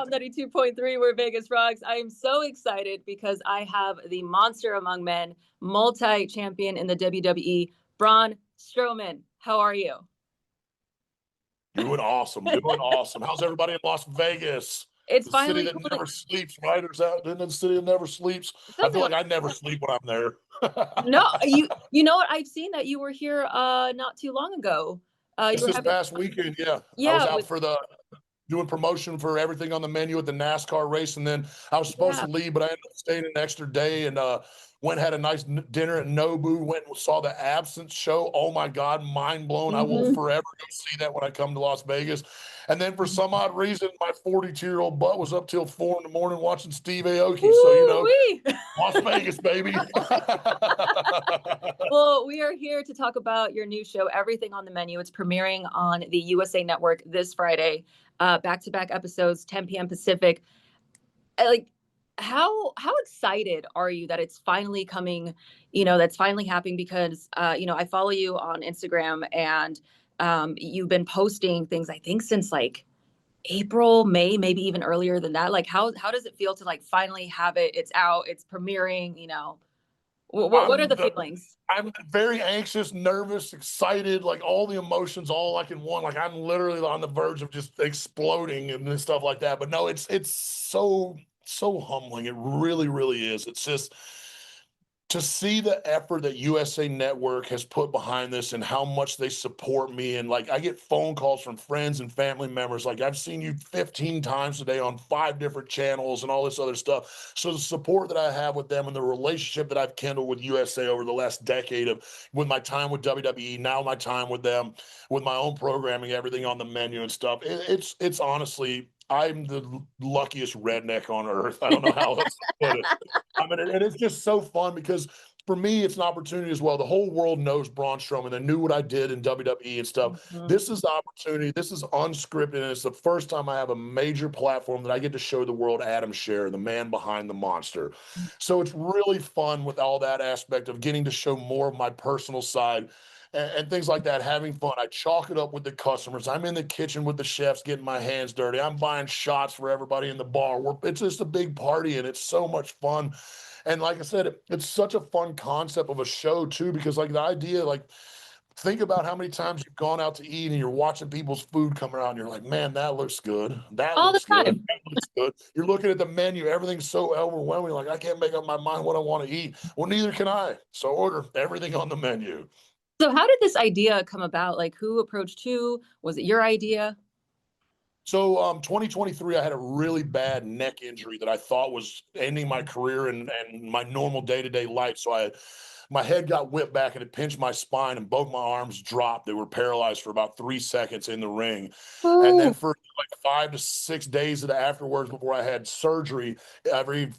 on 92.3 where Vegas rocks. I am so excited because I have the monster among men, multi-champion in the WWE, Braun Strowman. How are you? Doing awesome. Doing awesome. How's everybody in Las Vegas? It's The city finally that cool. never sleeps, Riders out in the city that never sleeps. I feel like I never sleep when I'm there. No, you know what? I've seen that you were here not too long ago. You were This having, past weekend, yeah. I was yeah, out with for doing promotion for everything on the menu at the NASCAR race, and then I was supposed to leave, but I ended up staying an extra day and went had a nice dinner at Nobu. Went and saw the Absence show. Oh my God, mind blown! I will forever go see that when I come to Las Vegas. And then for some odd reason, my 42-year-old butt was up till 4 in the morning watching Steve Aoki. So Las Vegas, baby. Well, we are here to talk about your new show, Everything on the Menu. It's premiering on the USA Network this Friday. Back-to-back episodes, 10 p.m. Pacific. Like, how excited are you that it's finally coming? That's finally happening because I follow you on Instagram and you've been posting things I think since like April, May, maybe even earlier than that. Like, how does it feel to like finally have it? It's out. It's premiering. What are the feelings? I'm very anxious, nervous, excited, like all the emotions, all like in one. Like I'm literally on the verge of just exploding and stuff like that. But no, it's so humbling. It really, really is. It's just to see the effort that USA Network has put behind this and how much they support me. And like I get phone calls from friends and family members, like I've seen you 15 times today on 5 different channels and all this other stuff. So the support that I have with them and the relationship that I've kindled with USA over the last decade with my time with WWE, now my time with them, with my own programming, everything on the menu and stuff. It's honestly, I'm the luckiest redneck on earth. I don't know how else to put it. I mean, and it's just so fun because for me, it's an opportunity as well. The whole world knows Braun Strowman. They knew what I did in WWE and stuff. This is the opportunity. This is unscripted, and it's the first time I have a major platform that I get to show the world Adam Scherr, the man behind the monster. So it's really fun with all that aspect of getting to show more of my personal side and things like that, having fun. I chalk it up with the customers. I'm in the kitchen with the chefs getting my hands dirty. I'm buying shots for everybody in the bar. It's just a big party and it's so much fun. And like I said, it's such a fun concept of a show too, because like the idea, like think about how many times you've gone out to eat and you're watching people's food come around and you're like, man, that looks good. That All the looks good. time. That looks good. You're looking at the menu. Everything's so overwhelming. Like I can't make up my mind what I want to eat. Well, neither can I. So order everything on the menu. So how did this idea come about? Like, who approached who? Was it your idea? So 2023, I had a really bad neck injury that I thought was ending my career and my normal day-to-day life. So my head got whipped back and it pinched my spine and both my arms dropped. They were paralyzed for about 3 seconds in the ring. And then Oh, for like 5 to 6 days of the afterwards before I had surgery, every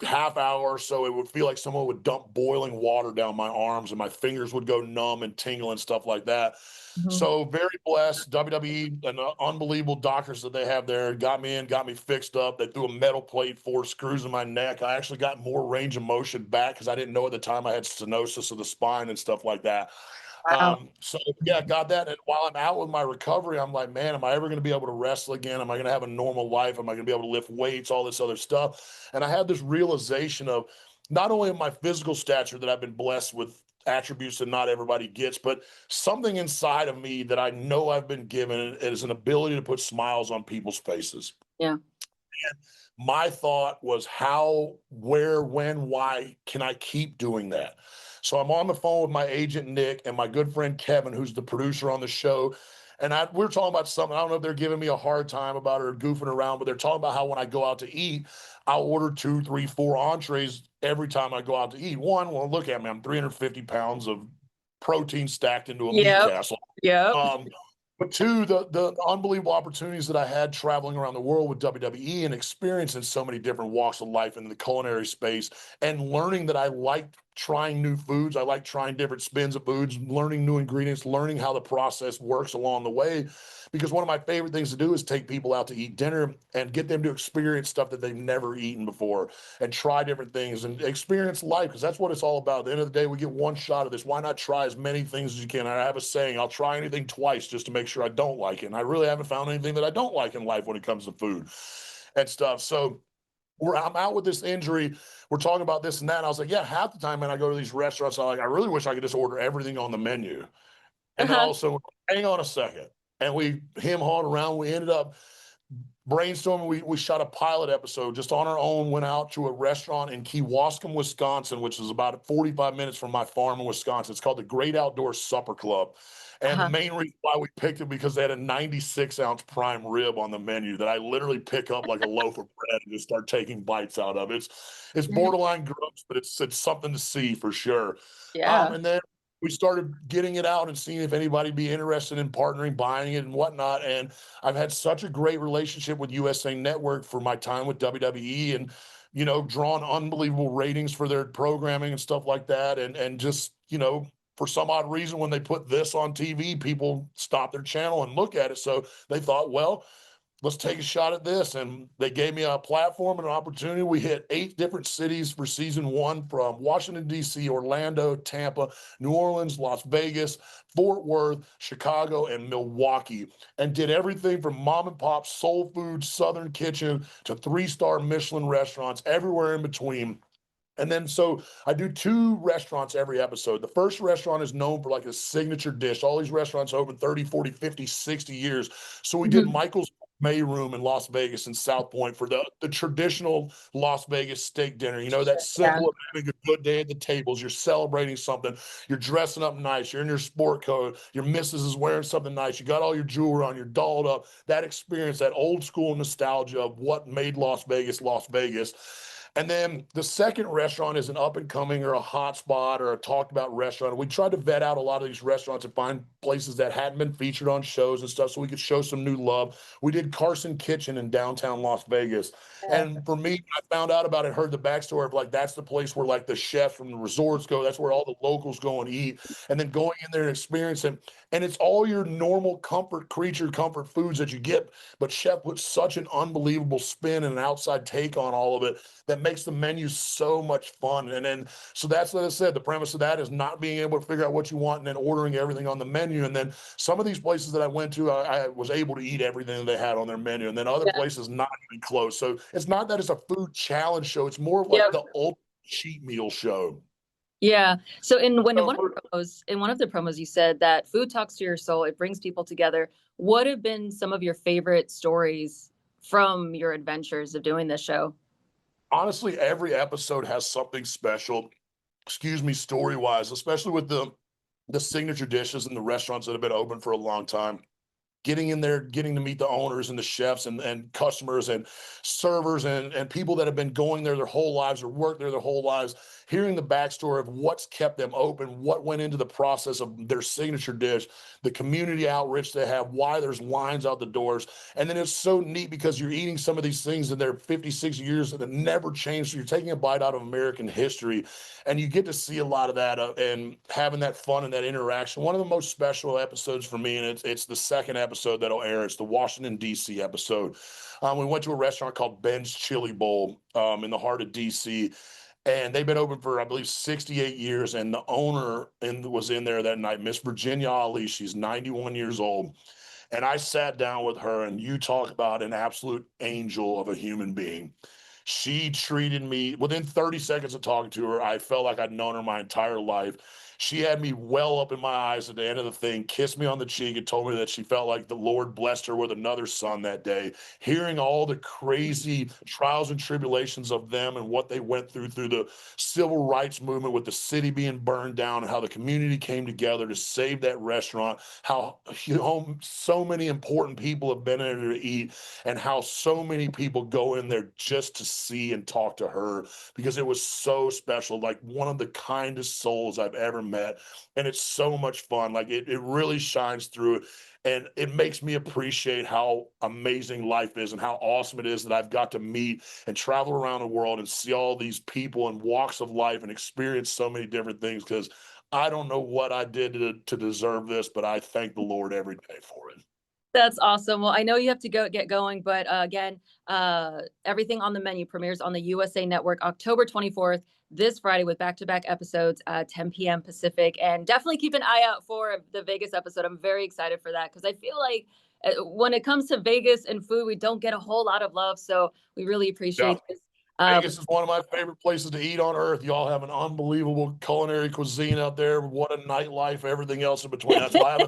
half hour or so, it would feel like someone would dump boiling water down my arms and my fingers would go numb and tingle and stuff like that. So very blessed. WWE and unbelievable doctors that they have there got me in, got me fixed up. They threw a metal plate, 4 screws in my neck. I actually got more range of motion back because I didn't know at the time I had stenosis of the spine and stuff like that. wow. So yeah, got that. And while I'm out with my recovery, I'm like, man, am I ever going to be able to wrestle again? Am I going to have a normal life? Am I going to be able to lift weights, all this other stuff? And I had this realization of not only my physical stature that I've been blessed with attributes that not everybody gets, but something inside of me that I know I've been given is an ability to put smiles on people's faces. Yeah. And my thought was how, where, when, why can I keep doing that? So I'm on the phone with my agent, Nick, and my good friend, Kevin, who's the producer on the show. And we're talking about something. I don't know if they're giving me a hard time about it or goofing around, but they're talking about how when I go out to eat, I'll order 2, 3, 4 entrees every time I go out to eat. One, well, look at me. I'm 350 pounds of protein stacked into a meat Yep. castle. Yep. But two, the unbelievable opportunities that I had traveling around the world with WWE and experiencing so many different walks of life in the culinary space and learning that I like trying new foods. I like trying different spins of foods, learning new ingredients, learning how the process works along the way. Because one of my favorite things to do is take people out to eat dinner and get them to experience stuff that they've never eaten before and try different things and experience life, because that's what it's all about. At the end of the day, we get one shot of this. Why not try as many things as you can? I have a saying, I'll try anything twice just to make sure I don't like it. And I really haven't found anything that I don't like in life when it comes to food. and stuff. So I'm out with this injury. We're talking about this and that. And I was like, yeah, half the time, man, I go to these restaurants, I really wish I could just order everything on the menu. And then Uh-huh. also, hang on a second. And we him hawed around. We ended up brainstorming. We shot a pilot episode just on our own, went out to a restaurant in Kewaskum, Wisconsin, which is about 45 minutes from my farm in Wisconsin. It's called the Great Outdoor Supper Club. And the Uh-huh. main reason why we picked it because they had a 96-ounce prime rib on the menu that I literally pick up like a loaf of bread and just start taking bites out of. It's borderline gross, but it's something to see for sure. Yeah. And then we started getting it out and seeing if anybody be interested in partnering, buying it and whatnot. And I've had such a great relationship with USA Network for my time with WWE and, drawn unbelievable ratings for their programming and stuff like that. And just, for some odd reason, when they put this on TV, people stop their channel and look at it. So they thought, well, let's take a shot at this. And they gave me a platform and an opportunity. We hit 8 different cities for season 1 from Washington, D.C., Orlando, Tampa, New Orleans, Las Vegas, Fort Worth, Chicago, and Milwaukee, and did everything from mom and pop soul food, Southern kitchen to 3-star Michelin restaurants, everywhere in between. And then so I do 2 restaurants every episode. The first restaurant is known for like a signature dish. All these restaurants open 30, 40, 50, 60 years. So we did Mhm. Michael's May Room in Las Vegas and South Point for the traditional Las Vegas steak dinner. That Yeah. symbol of having a good day at the tables. You're celebrating something. You're dressing up nice. You're in your sport coat. Your missus is wearing something nice. You got all your jewelry on. You're dolled up. That experience, that old school nostalgia of what made Las Vegas, Las Vegas. And then the second restaurant is an up and coming or a hot spot or a talked about restaurant. We tried to vet out a lot of these restaurants and find places that hadn't been featured on shows and stuff so we could show some new love. We did Carson Kitchen in downtown Las Vegas. And for me, I found out about it, heard the backstory of like that's the place where like the chefs from the resorts go. That's where all the locals go and eat. And then going in there and experiencing, and it's all your normal comfort foods that you get. But Chef puts such an unbelievable spin and an outside take on all of it that makes the menu so much fun. And then, so that's what I said. The premise of that is not being able to figure out what you want and then ordering everything on the menu. And then some of these places that I went to, I was able to eat everything they had on their menu. And then other Yeah. places, not even close. So it's not that it's a food challenge show. It's more of like Yeah. the ultimate cheat meal show. Yeah. So in So one of the promos, you said that food talks to your soul. It brings people together. What have been some of your favorite stories from your adventures of doing this show? honestly, every episode has something special, excuse me, story wise, especially with the signature dishes and the restaurants that have been open for a long time. Getting in there, getting to meet the owners and the chefs and customers and servers and people that have been going there their whole lives or worked there their whole lives, hearing the backstory of what's kept them open, what went into the process of their signature dish, the community outreach they have, why there's lines out the doors. And then it's so neat because you're eating some of these things in their 56 years that have never changed. So you're taking a bite out of American history and you get to see a lot of that and having that fun and that interaction. One of the most special episodes for me, and it's the second episode that'll air. It's the Washington D.C. episode. We went to a restaurant called Ben's Chili Bowl in the heart of D.C. And they've been open for, I believe, 68 years. And the owner was in there that night, Miss Virginia Ali. She's 91 years old. And I sat down with her, and you talk about an absolute angel of a human being. She treated me within 30 seconds of talking to her. I felt like I'd known her my entire life. She had me well up in my eyes at the end of the thing, kissed me on the cheek, and told me that she felt like the Lord blessed her with another son that day. Hearing all the crazy trials and tribulations of them and what they went through the civil rights movement with the city being burned down and how the community came together to save that restaurant, how so many important people have been in there to eat, and how so many people go in there just to see and talk to her because it was so special. Like one of the kindest souls I've ever met. And it's so much fun. Like it really shines through. And it makes me appreciate how amazing life is and how awesome it is that I've got to meet and travel around the world and see all these people and walks of life and experience so many different things because I don't know what I did to deserve this, but I thank the Lord every day for it. That's awesome. Well, I know you have to go get going, but again, everything on the menu premieres on the USA Network October 24th, this Friday, with back-to-back episodes, 10 p.m. Pacific. And definitely keep an eye out for the Vegas episode. I'm very excited for that because I feel like When it comes to Vegas and food, we don't get a whole lot of love. So we really Yeah. appreciate this. Vegas is one of my favorite places to eat on earth. Y'all have an unbelievable culinary cuisine out there. What a nightlife, everything else in between. That's why I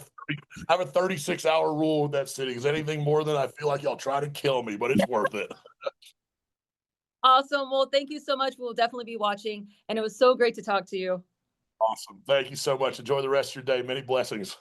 have a 36-hour rule with that city. Because anything more than I feel like y'all try to kill me, but it's worth it. Awesome. Well, thank you so much. We'll definitely be watching. And it was so great to talk to you. Awesome. Thank you so much. Enjoy the rest of your day. Many blessings.